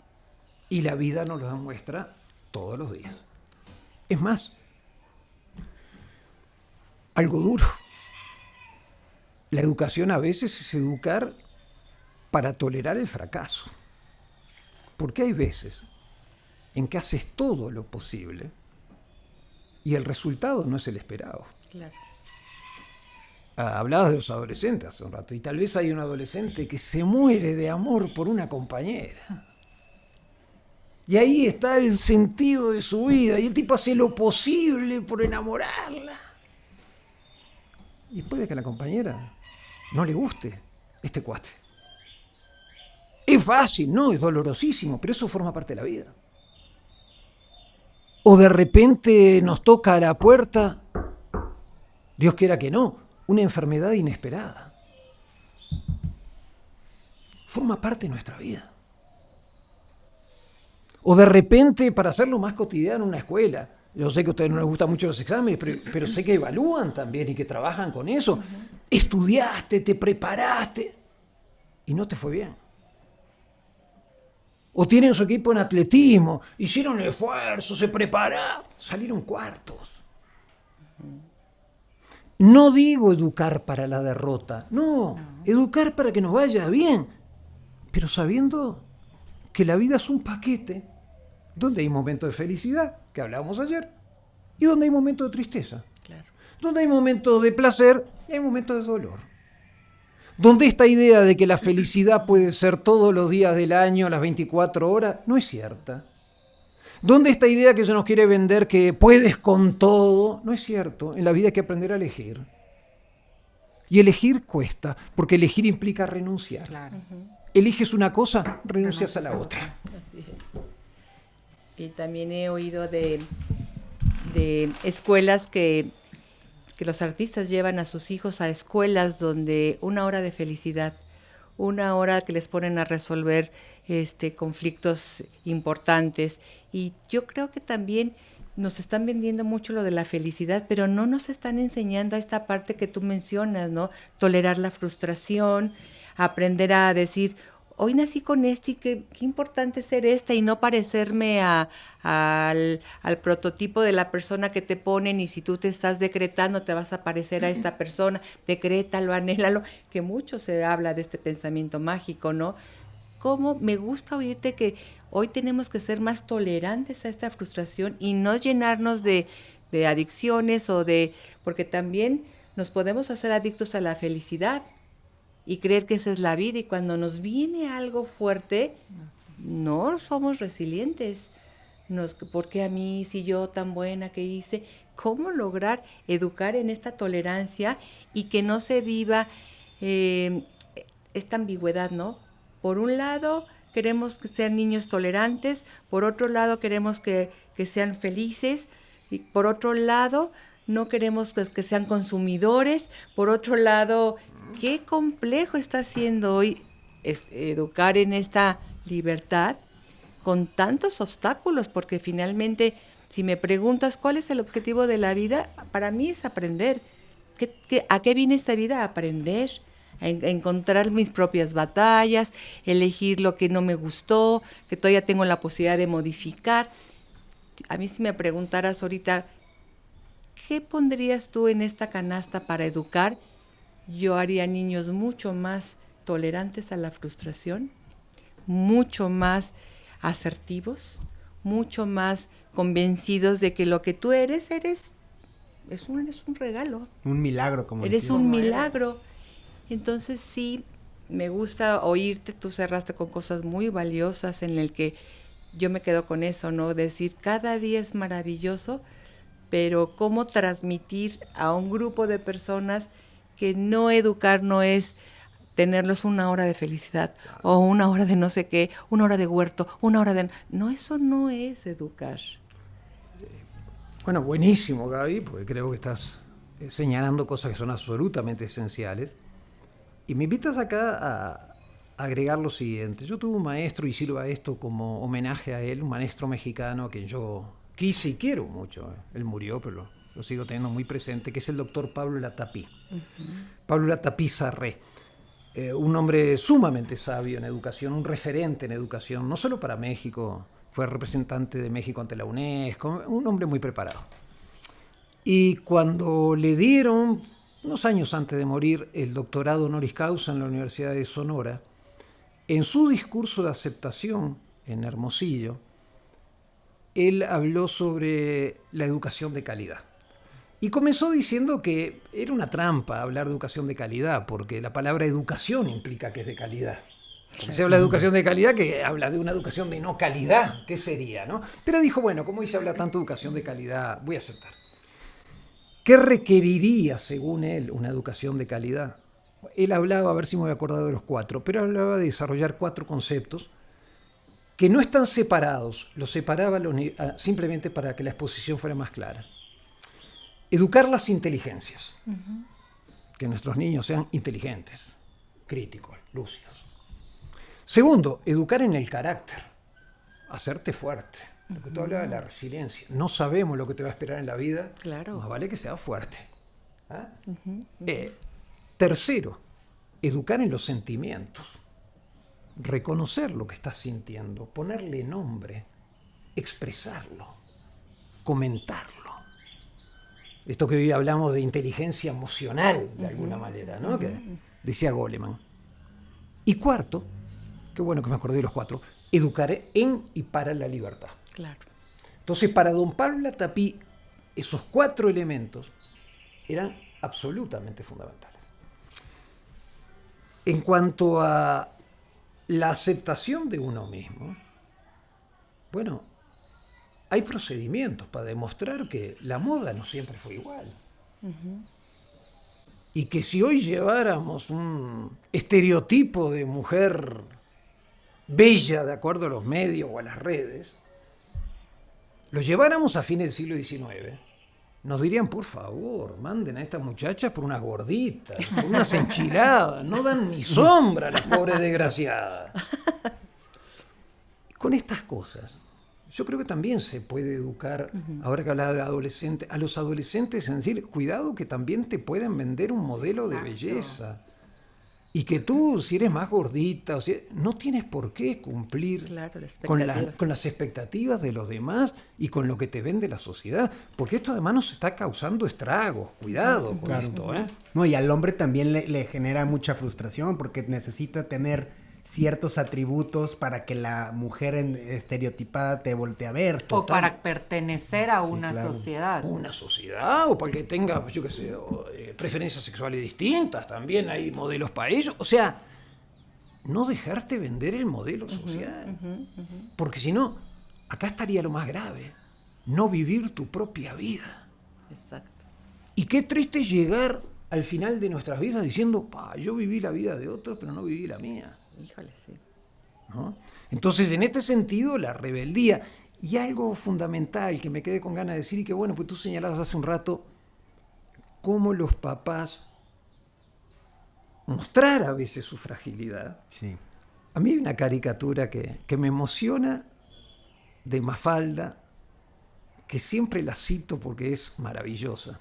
Y la vida nos lo demuestra todos los días. Es más, algo duro. La educación a veces es educar para tolerar el fracaso. Porque hay veces en que haces todo lo posible y el resultado no es el esperado. Claro. Hablabas de los adolescentes hace un rato, y tal vez hay un adolescente que se muere de amor por una compañera. Y ahí está el sentido de su vida, y el tipo hace lo posible por enamorarla. Y puede que a la compañera no le guste este cuate. Es fácil, no, es dolorosísimo, pero eso forma parte de la vida. O de repente nos toca a la puerta, Dios quiera que no, una enfermedad inesperada. Forma parte de nuestra vida. O de repente, para hacerlo más cotidiano, una escuela. Yo sé que a ustedes no les gustan mucho los exámenes, pero sé que evalúan también y que trabajan con eso. Uh-huh. Estudiaste, te preparaste y no te fue bien. O tienen su equipo en atletismo, hicieron el esfuerzo, se prepararon, salieron cuartos. No digo educar para la derrota, no, educar para que nos vaya bien, pero sabiendo que la vida es un paquete donde hay momentos de felicidad, que hablábamos ayer, y donde hay momentos de tristeza, claro. Donde hay momentos de placer y hay momentos de dolor. Donde esta idea de que la felicidad puede ser todos los días del año, las 24 horas, no es cierta. Donde esta idea que se nos quiere vender que puedes con todo, no es cierto. En la vida hay que aprender a elegir. Y elegir cuesta, porque elegir implica renunciar. Claro. Eliges una cosa, renuncias a la otra. Así es. Y también he oído de escuelas que los artistas llevan a sus hijos a escuelas donde una hora de felicidad, una hora que les ponen a resolver conflictos importantes. Y yo creo que también nos están vendiendo mucho lo de la felicidad, pero no nos están enseñando a esta parte que tú mencionas, ¿no? Tolerar la frustración, aprender a decir, hoy nací con esto y qué importante ser esta y no parecerme al prototipo de la persona que te ponen, y si tú te estás decretando te vas a parecer a esta persona, decrétalo, anhélalo, que mucho se habla de este pensamiento mágico, ¿no? cómo me gusta oírte que hoy tenemos que ser más tolerantes a esta frustración y no llenarnos de adicciones porque también nos podemos hacer adictos a la felicidad y creer que esa es la vida, y cuando nos viene algo fuerte, no somos resilientes. ¿Por qué a mí, si yo tan buena que hice? ¿Cómo lograr educar en esta tolerancia y que no se viva esta ambigüedad, ¿no? Por un lado, queremos que sean niños tolerantes, por otro lado, queremos que sean felices, y por otro lado, no queremos que sean consumidores, por otro lado, qué complejo está siendo hoy educar en esta libertad con tantos obstáculos, porque finalmente, si me preguntas cuál es el objetivo de la vida, para mí es aprender. ¿A qué viene esta vida? A aprender, a encontrar mis propias batallas, elegir lo que no me gustó, que todavía tengo la posibilidad de modificar. A mí, si me preguntaras ahorita, ¿qué pondrías tú en esta canasta para educar? Yo haría niños mucho más tolerantes a la frustración, mucho más asertivos, mucho más convencidos de que lo que tú eres un regalo. Un milagro, como eres decimos. Un milagro. Entonces sí, me gusta oírte, tú cerraste con cosas muy valiosas en el que yo me quedo con eso, ¿no? Decir, cada día es maravilloso, pero cómo transmitir a un grupo de personas que no educar no es tenerlos una hora de felicidad, claro, o una hora de no sé qué, una hora de huerto, una hora de... No, eso no es educar. Bueno, buenísimo, Gaby, porque creo que estás señalando cosas que son absolutamente esenciales. Y me invitas acá a agregar lo siguiente. Yo tuve un maestro, y sirva esto como homenaje a él, un maestro mexicano a quien yo quise y quiero mucho. Él murió, pero lo sigo teniendo muy presente, que es el doctor Pablo Latapí. Pablo Latapí Sarré. Un hombre sumamente sabio en educación, un referente en educación, no solo para México, fue representante de México ante la UNESCO, un hombre muy preparado. Y cuando le dieron, unos años antes de morir, el doctorado honoris causa en la Universidad de Sonora, en su discurso de aceptación en Hermosillo, él habló sobre la educación de calidad. Y comenzó diciendo que era una trampa hablar de educación de calidad, porque la palabra educación implica que es de calidad. Como se habla de educación de calidad, que habla de una educación de no calidad, ¿qué sería, no? Pero dijo, bueno, como hoy se habla tanto de educación de calidad, voy a aceptar. ¿Qué requeriría, según él, una educación de calidad? Él hablaba, a ver si me voy a acordar de los 4, pero hablaba de desarrollar 4 conceptos que no están separados, los separaba simplemente para que la exposición fuera más clara. Educar las inteligencias, que nuestros niños sean inteligentes, críticos, lúcidos. Segundo, educar en el carácter, hacerte fuerte. Lo que tú hablabas de la resiliencia. No sabemos lo que te va a esperar en la vida, claro, más vale que sea fuerte. ¿Ah? Tercero, educar en los sentimientos. Reconocer lo que estás sintiendo, ponerle nombre, expresarlo, comentarlo. Esto que hoy hablamos de inteligencia emocional, de alguna manera, ¿no? Que decía Goleman. Y cuarto, qué bueno que me acordé de los 4, educar en y para la libertad. Claro. Entonces, para don Pablo Latapí, esos 4 elementos eran absolutamente fundamentales. En cuanto a la aceptación de uno mismo, bueno, hay procedimientos para demostrar que la moda no siempre fue igual. Y que si hoy lleváramos un estereotipo de mujer bella de acuerdo a los medios o a las redes, lo lleváramos a fines del siglo XIX, nos dirían, por favor, manden a estas muchachas por unas gorditas, por unas enchiladas, no dan ni sombra a las pobres desgraciadas. Con estas cosas, yo creo que también se puede educar, ahora que hablaba de adolescentes, a los adolescentes en decir, cuidado que también te pueden vender un modelo de belleza. Y que tú, si eres más gordita, o si, no tienes por qué cumplir con las expectativas de los demás y con lo que te vende la sociedad. Porque esto además nos está causando estragos. Cuidado con esto, ¿eh? No, y al hombre también le genera mucha frustración porque necesita tener ciertos atributos para que la mujer estereotipada te voltee a ver. O para pertenecer a una claro. sociedad. Una sociedad, o para que tenga, yo qué sé, preferencias sexuales distintas, también hay modelos para ello. O sea, no dejarte vender el modelo social. Porque si no, acá estaría lo más grave, no vivir tu propia vida. Exacto. Y qué triste llegar al final de nuestras vidas diciendo, yo viví la vida de otros, pero no viví la mía. Híjole, sí. ¿No? Entonces, en este sentido, la rebeldía, y algo fundamental que me quedé con ganas de decir, y que bueno, pues tú señalabas hace un rato, cómo los papás mostrar a veces su fragilidad. Sí. A mí hay una caricatura que me emociona de Mafalda, que siempre la cito porque es maravillosa.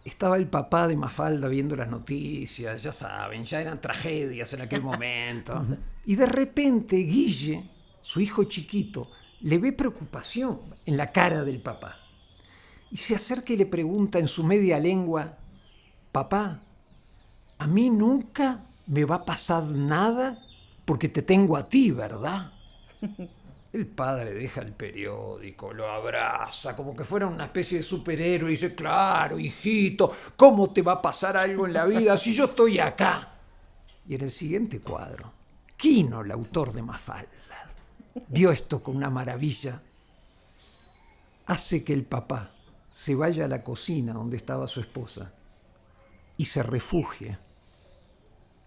Estaba el papá de Mafalda viendo las noticias, ya saben, ya eran tragedias en aquel momento. Y de repente Guille, su hijo chiquito, le ve preocupación en la cara del papá. Y se acerca y le pregunta en su media lengua, papá, a mí nunca me va a pasar nada porque te tengo a ti, ¿verdad? El padre deja el periódico, lo abraza, como que fuera una especie de superhéroe, y dice, claro, hijito, ¿cómo te va a pasar algo en la vida si yo estoy acá? Y en el siguiente cuadro, Quino, el autor de Mafalda, vio esto con una maravilla. Hace que el papá se vaya a la cocina donde estaba su esposa y se refugie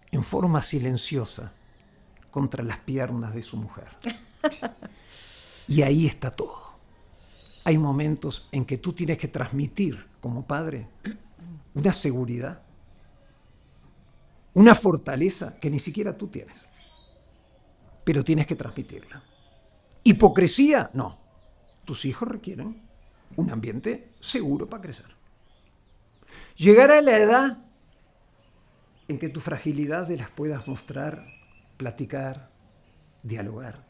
en forma silenciosa contra las piernas de su mujer. Y ahí está todo. Hay momentos en que tú tienes que transmitir, como padre, una seguridad, una fortaleza que ni siquiera tú tienes. Pero tienes que transmitirla. Hipocresía, no. Tus hijos requieren un ambiente seguro para crecer. Llegar a la edad en que tu fragilidad las puedas mostrar, platicar, dialogar.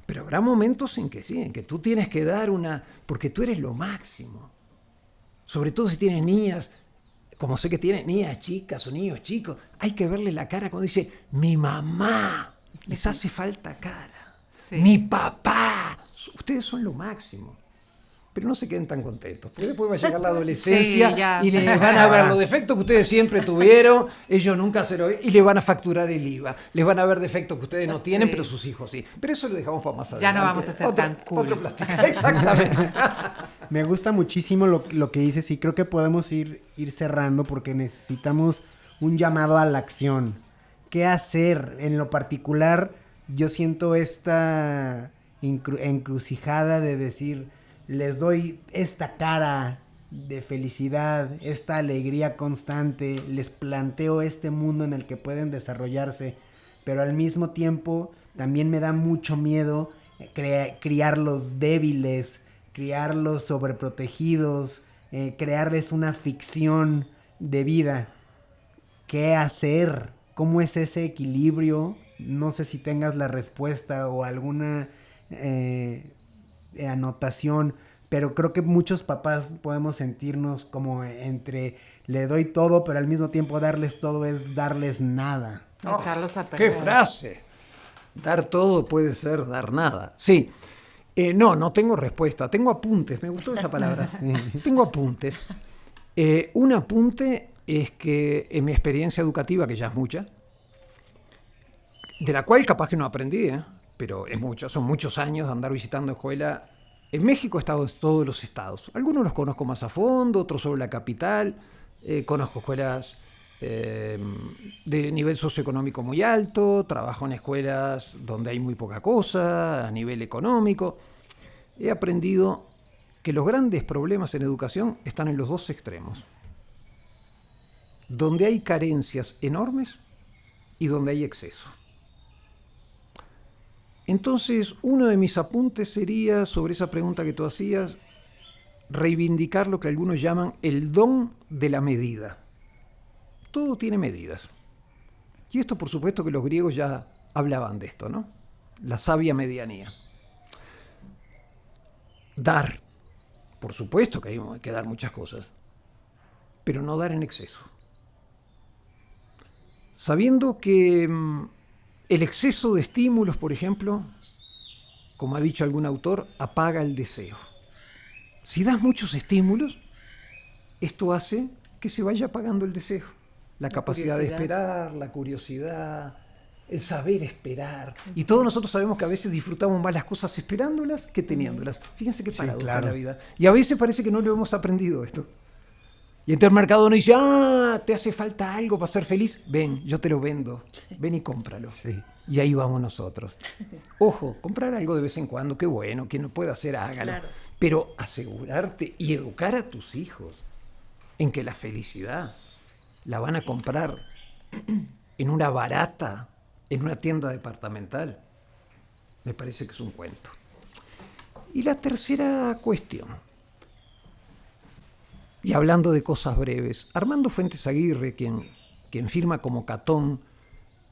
Pero habrá momentos en que sí, en que tú tienes que dar porque tú eres lo máximo. Sobre todo si tienes niñas, como sé que tienes niñas chicas o niños chicos, hay que verle la cara cuando dice, mi mamá, les hace falta cara. Sí. Mi papá, ustedes son lo máximo. Pero no se queden tan contentos, porque después va a llegar la adolescencia y les van a ver los defectos que ustedes siempre tuvieron, ellos nunca se lo... y le van a facturar el IVA, les van a ver defectos que ustedes no tienen, pero sus hijos sí. Pero eso lo dejamos para más adelante. Ya no vamos a ser tan cool. Otro plática, exactamente. Me gusta muchísimo lo que dices y creo que podemos ir cerrando porque necesitamos un llamado a la acción. ¿Qué hacer? En lo particular, yo siento esta encrucijada de decir... les doy esta cara de felicidad, esta alegría constante, les planteo este mundo en el que pueden desarrollarse, pero al mismo tiempo también me da mucho miedo criarlos débiles, criarlos sobreprotegidos, crearles una ficción de vida. ¿Qué hacer? ¿Cómo es ese equilibrio? No sé si tengas la respuesta o alguna... anotación, pero creo que muchos papás podemos sentirnos como entre le doy todo, pero al mismo tiempo darles todo es darles nada. Echarlos a perder. ¡Qué frase! Dar todo puede ser dar nada. Sí. No tengo respuesta. Tengo apuntes. Me gustó esa palabra. Sí. Tengo apuntes. Un apunte es que en mi experiencia educativa, que ya es mucha, de la cual capaz que no aprendí, pero es mucho, son muchos años de andar visitando escuela. En México he estado en todos los estados. Algunos los conozco más a fondo, otros solo la capital. Conozco escuelas de nivel socioeconómico muy alto, trabajo en escuelas donde hay muy poca cosa, a nivel económico. He aprendido que los grandes problemas en educación están en los dos extremos. Donde hay carencias enormes y donde hay exceso. Entonces, uno de mis apuntes sería, sobre esa pregunta que tú hacías, reivindicar lo que algunos llaman el don de la medida. Todo tiene medidas. Y esto, por supuesto, que los griegos ya hablaban de esto, ¿no? La sabia medianía. Dar. Por supuesto que hay que dar muchas cosas, pero no dar en exceso. Sabiendo que El exceso de estímulos, por ejemplo, como ha dicho algún autor, apaga el deseo. Si das muchos estímulos, esto hace que se vaya apagando el deseo. La capacidad de esperar, la curiosidad, el saber esperar. Y todos nosotros sabemos que a veces disfrutamos más las cosas esperándolas que teniéndolas. Fíjense qué paradoja claro. la vida. Y a veces parece que no lo hemos aprendido esto. Y entonces el mercado nos dice, te hace falta algo para ser feliz. Ven, yo te lo vendo. Ven y cómpralo. Sí. Y ahí vamos nosotros. Ojo, comprar algo de vez en cuando, qué bueno, quien no pueda hacer, hágalo. Claro. Pero asegurarte y educar a tus hijos en que la felicidad la van a comprar en una barata, en una tienda departamental, me parece que es un cuento. Y la tercera cuestión, y hablando de cosas breves, Armando Fuentes Aguirre, quien firma como Catón,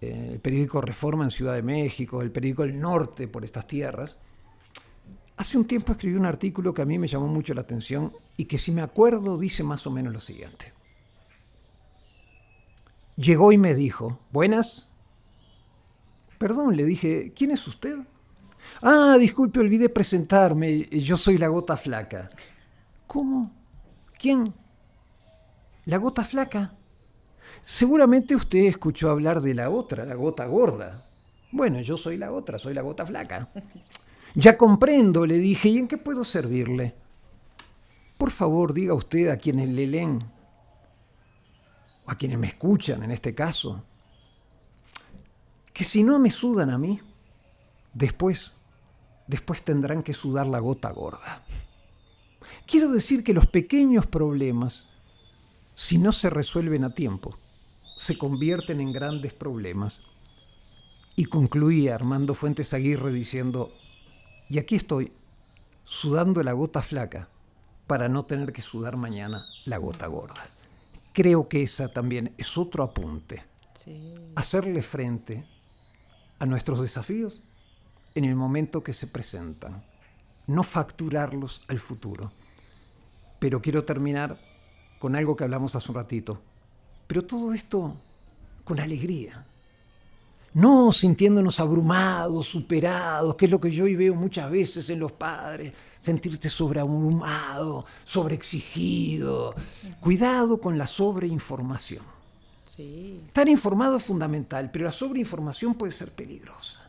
el periódico Reforma en Ciudad de México, el periódico El Norte por estas tierras, hace un tiempo escribió un artículo que a mí me llamó mucho la atención y que, si me acuerdo, dice más o menos lo siguiente. Llegó y me dijo, buenas. Perdón, le dije, ¿quién es usted? Disculpe, olvidé presentarme, yo soy la Gota Flaca. ¿Cómo? ¿Quién? ¿La Gota Flaca? Seguramente usted escuchó hablar de la otra, la Gota Gorda. Bueno, yo soy la otra, soy la Gota Flaca. Ya comprendo, le dije, ¿y en qué puedo servirle? Por favor, diga usted a quienes le leen, o a quienes me escuchan en este caso, que si no me sudan a mí, después tendrán que sudar la Gota Gorda. Quiero decir que los pequeños problemas, si no se resuelven a tiempo, se convierten en grandes problemas. Y concluía Armando Fuentes Aguirre diciendo, y aquí estoy, sudando la Gota Flaca, para no tener que sudar mañana la Gota Gorda. Creo que esa también es otro apunte. Sí. Hacerle frente a nuestros desafíos en el momento que se presentan. No facturarlos al futuro. Pero quiero terminar con algo que hablamos hace un ratito. Pero todo esto con alegría. No sintiéndonos abrumados, superados, que es lo que yo hoy veo muchas veces en los padres, sentirte sobreabrumado, sobreexigido. Cuidado con la sobreinformación. Sí. Estar informado es fundamental, pero la sobreinformación puede ser peligrosa.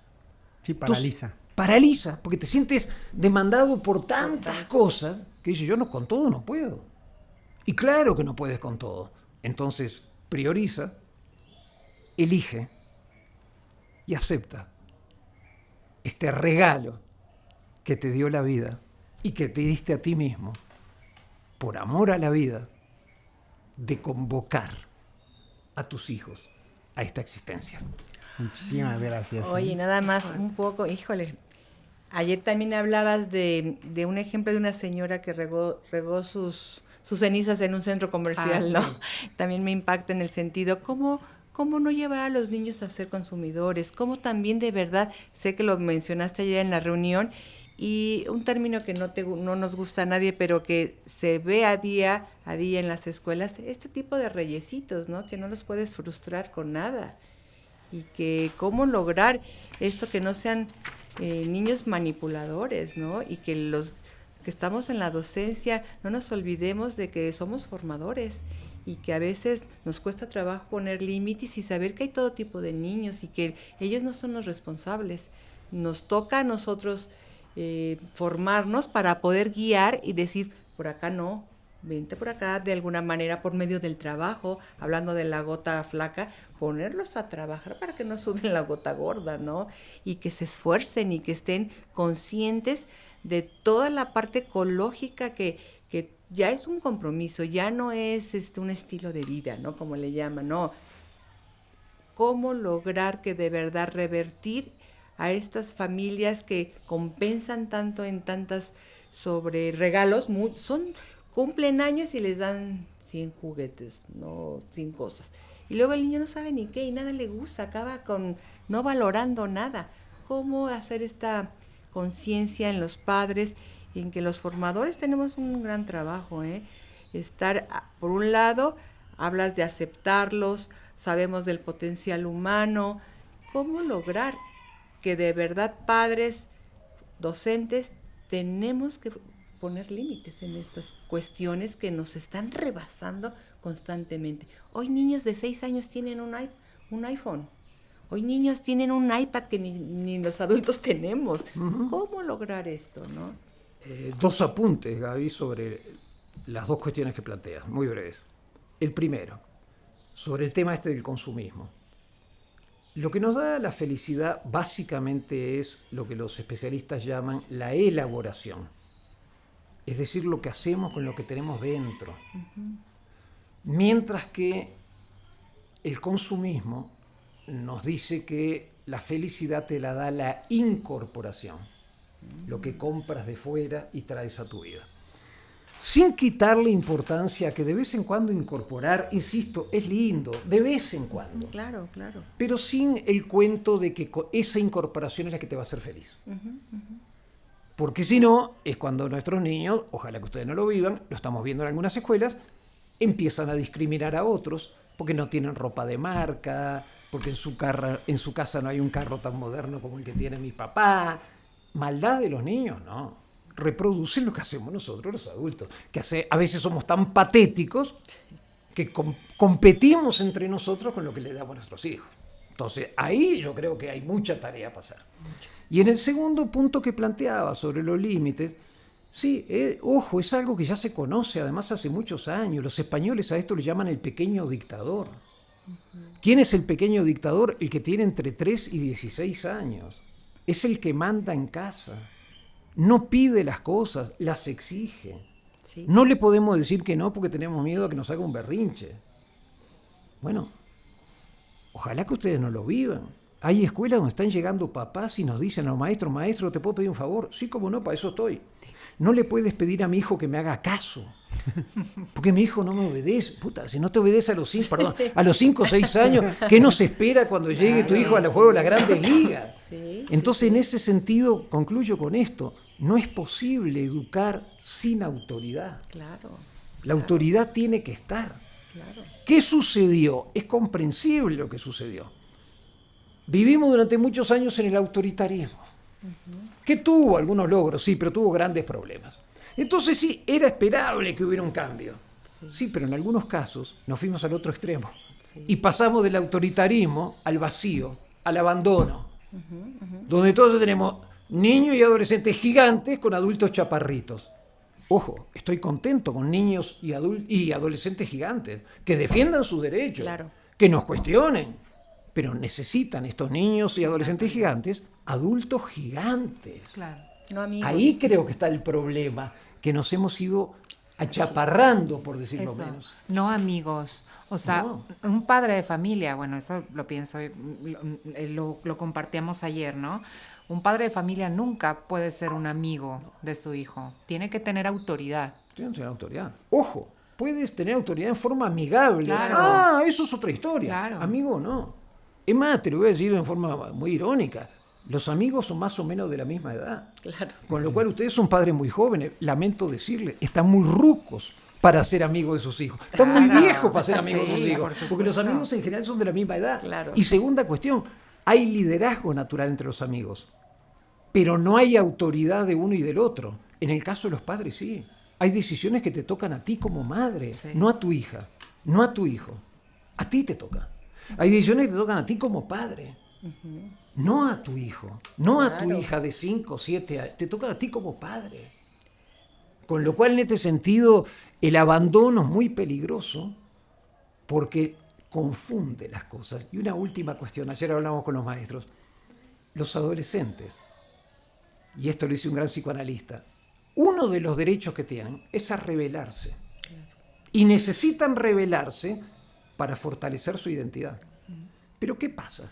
Sí, paraliza. Entonces, paraliza, porque te sientes demandado por tantas cosas que dices, yo no, con todo no puedo. Y claro que no puedes con todo. Entonces, prioriza, elige y acepta este regalo que te dio la vida y que te diste a ti mismo, por amor a la vida, de convocar a tus hijos a esta existencia. Muchísimas gracias. Oye, nada más un poco, híjole. Ayer también hablabas de un ejemplo de una señora que regó sus cenizas en un centro comercial, ¿no? Sí. También me impacta en el sentido, ¿cómo no llevar a los niños a ser consumidores? ¿Cómo también de verdad, sé que lo mencionaste ayer en la reunión, y un término que no nos gusta a nadie, pero que se ve a día en las escuelas, este tipo de reyesitos, ¿no? Que no los puedes frustrar con nada. Y que cómo lograr esto, que no sean niños manipuladores, ¿no? Y que los que estamos en la docencia no nos olvidemos de que somos formadores y que a veces nos cuesta trabajo poner límites y saber que hay todo tipo de niños y que ellos no son los responsables. Nos toca a nosotros formarnos para poder guiar y decir, por acá no, vente por acá, de alguna manera, por medio del trabajo, hablando de la Gota Flaca, ponerlos a trabajar para que no suden la Gota Gorda, ¿no? Y que se esfuercen y que estén conscientes de toda la parte ecológica que ya es un compromiso, ya no es un estilo de vida, ¿no? Como le llaman, ¿no? ¿Cómo lograr que de verdad revertir a estas familias que compensan tanto en tantas sobre regalos? Cumplen años y les dan 100 juguetes, no 100 cosas. Y luego el niño no sabe ni qué y nada le gusta, acaba no valorando nada. ¿Cómo hacer esta conciencia en los padres, en que los formadores tenemos un gran trabajo, Estar, por un lado, hablas de aceptarlos, sabemos del potencial humano, ¿cómo lograr que de verdad padres, docentes, tenemos que poner límites en estas cuestiones que nos están rebasando constantemente? Hoy niños de 6 años tienen un iPhone. Hoy niños tienen un iPad que ni los adultos tenemos. Uh-huh. ¿Cómo lograr esto, no? 2 apuntes, Gaby, sobre las 2 cuestiones que planteas, muy breves. El primero, sobre el tema del consumismo. Lo que nos da la felicidad básicamente es lo que los especialistas llaman la elaboración. Es decir, lo que hacemos con lo que tenemos dentro. Uh-huh. Mientras que el consumismo nos dice que la felicidad te la da la incorporación, lo que compras de fuera y traes a tu vida. Sin quitarle importancia a que de vez en cuando incorporar, insisto, es lindo, de vez en cuando. Claro, claro. Pero sin el cuento de que esa incorporación es la que te va a hacer feliz. Uh-huh, uh-huh. Porque si no, es cuando nuestros niños, ojalá que ustedes no lo vivan, lo estamos viendo en algunas escuelas, empiezan a discriminar a otros porque no tienen ropa de marca, porque en su casa no hay un carro tan moderno como el que tiene mi papá. Maldad de los niños, no. Reproducen lo que hacemos nosotros los adultos, que a veces somos tan patéticos que competimos entre nosotros con lo que le damos a nuestros hijos. Entonces, ahí yo creo que hay mucha tarea a pasar. Y en el segundo punto que planteaba sobre los límites, sí, ojo, es algo que ya se conoce, además hace muchos años. Los españoles a esto le llaman el pequeño dictador. ¿Quién es el pequeño dictador? El que tiene entre 3 y 16 años. Es el que manda en casa. No pide las cosas, las exige. Sí. No le podemos decir que no porque tenemos miedo a que nos haga un berrinche. Bueno, ojalá que ustedes no lo vivan. Hay escuelas donde están llegando papás y nos dicen a los maestros, maestro, ¿te puedo pedir un favor? Sí, cómo no, para eso estoy. No le puedes pedir a mi hijo que me haga caso, porque mi hijo no me obedece. Puta, si no te obedece a los 5 o 6 años, ¿qué nos espera cuando llegue tu hijo a los juegos de las grandes ligas? Sí, entonces, en ese sentido, concluyo con esto, no es posible educar sin autoridad. Claro. La autoridad tiene que estar. Claro. ¿Qué sucedió? Es comprensible lo que sucedió. Vivimos durante muchos años en el autoritarismo, que tuvo algunos logros, sí, pero tuvo grandes problemas. Entonces sí, era esperable que hubiera un cambio. Sí, pero en algunos casos nos fuimos al otro extremo. Sí. Y pasamos del autoritarismo al vacío, al abandono, donde todos tenemos niños y adolescentes gigantes con adultos chaparritos. Ojo, estoy contento con niños y adolescentes gigantes, que defiendan sus derechos, claro, que nos cuestionen. Pero necesitan estos niños y adolescentes gigantes, adultos gigantes. Claro. No amigos. Ahí creo que está el problema, que nos hemos ido achaparrando, por decirlo menos. No amigos. O sea, no. Un padre de familia, bueno, eso lo pienso, lo compartíamos ayer, ¿no? Un padre de familia nunca puede ser un amigo de su hijo. Tiene que tener autoridad. Tiene que tener autoridad. Ojo, puedes tener autoridad en forma amigable. Claro. Ah, eso es otra historia. Claro. Amigo, no. Es más, te lo voy a decir en forma muy irónica. Los amigos son más o menos de la misma edad. Claro. Con lo cual ustedes son padres muy jóvenes. Lamento decirles, están muy rucos para ser amigos de sus hijos. Están muy viejos para ser amigos de sus hijos. Porque los amigos en general son de la misma edad. Claro. Y segunda cuestión, hay liderazgo natural entre los amigos. Pero no hay autoridad de uno y del otro. En el caso de los padres, sí. Hay decisiones que te tocan a ti como madre, no a tu hija, no a tu hijo. A ti te toca. Hay decisiones que te tocan a ti como padre, no a tu hijo, no a tu hija de 5 o 7 años, te tocan a ti como padre. Con lo cual, en este sentido, el abandono es muy peligroso porque confunde las cosas. Y una última cuestión, ayer hablamos con los maestros, los adolescentes, y esto lo dice un gran psicoanalista, uno de los derechos que tienen es a rebelarse. Y necesitan rebelarse para fortalecer su identidad. Pero ¿qué pasa?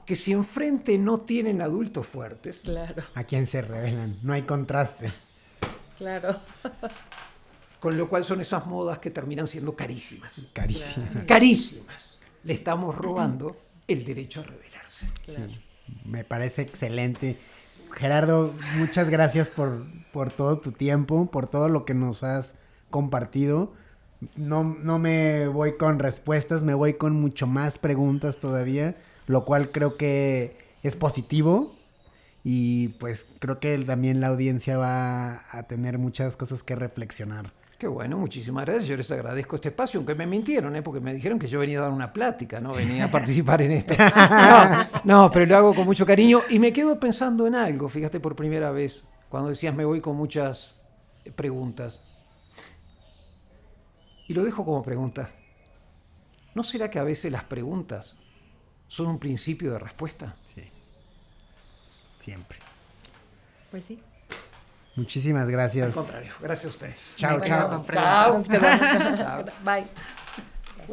Que si enfrente no tienen adultos fuertes... Claro. ¿A quién se rebelan? No hay contraste. Claro. Con lo cual son esas modas que terminan siendo carísimas. Carísimas. Claro. Carísimas. Le estamos robando el derecho a rebelarse. Claro. Sí, me parece excelente. Gerardo, muchas gracias por todo tu tiempo, por todo lo que nos has compartido. No me voy con respuestas, me voy con mucho más preguntas todavía, lo cual creo que es positivo y pues creo que también la audiencia va a tener muchas cosas que reflexionar. Qué bueno, muchísimas gracias. Yo les agradezco este espacio, aunque me mintieron, porque me dijeron que yo venía a dar una plática, no venía a participar en esto. No, pero lo hago con mucho cariño y me quedo pensando en algo, fíjate, por primera vez, cuando decías me voy con muchas preguntas. Y lo dejo como pregunta. ¿No será que a veces las preguntas son un principio de respuesta? Sí, siempre. Pues sí. Muchísimas gracias. Al contrario, gracias a ustedes. Chao, Me chao. quedo con preguntas. Chao. Chao. Bye.